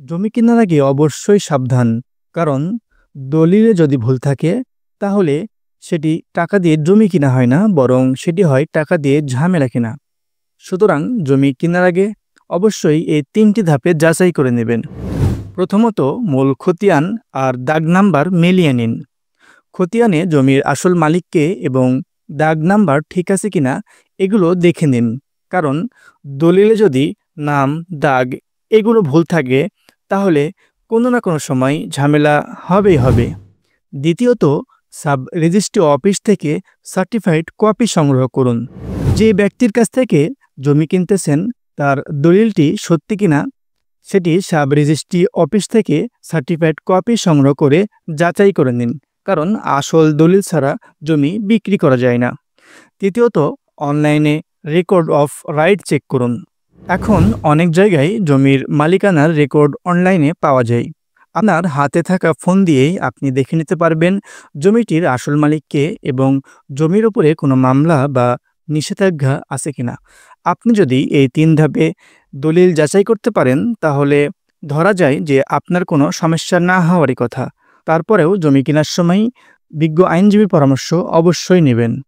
জমি কেনার আগে অবশ্যই সাবধান। কারণ দলিলে যদি ভুল থাকে তাহলে সেটি টাকা দিয়ে জমি কিনা হয় না, বরং সেটি হয় টাকা দিয়ে ঝামেলা কিনা। সুতরাং জমি কেনার আগে অবশ্যই এই ৩টি ধাপে যাচাই করে নেবেন। প্রথমত, মূল খতিয়ান আর দাগ নাম্বার মিলিয়ে নিন। খতিয়ানে জমির আসল মালিককে এবং দাগ নাম্বার ঠিক আছে কিনা এগুলো দেখে নিন। কারণ দলিলে যদি নাম, দাগ এগুলো ভুল থাকে তাহলে কোনো না কোনো সময় ঝামেলা হবেই হবে। দ্বিতীয়ত, সাব রেজিস্ট্রি অফিস থেকে সার্টিফাইড কপি সংগ্রহ করুন। যে ব্যক্তির কাছ থেকে জমি কিনতেছেন তার দলিলটি সত্যি কিনা সেটি সাব রেজিস্ট্রি অফিস থেকে সার্টিফাইড কপি সংগ্রহ করে যাচাই করে নিন। কারণ আসল দলিল ছাড়া জমি বিক্রি করা যায় না। তৃতীয়ত, অনলাইনে রেকর্ড অফ রাইট চেক করুন। এখন অনেক জায়গায় জমির মালিকানার রেকর্ড অনলাইনে পাওয়া যায়। আপনার হাতে থাকা ফোন দিয়েই আপনি দেখে নিতে পারবেন জমিটির আসল মালিককে এবং জমির উপরে কোনো মামলা বা নিষেধাজ্ঞা আছে কিনা। আপনি যদি এই ৩ ধাপে দলিল যাচাই করতে পারেন তাহলে ধরা যায় যে আপনার কোনো সমস্যা না হওয়ারই কথা। তারপরেও জমি কেনার সময় বিজ্ঞ আইনজীবীর পরামর্শ অবশ্যই নেবেন।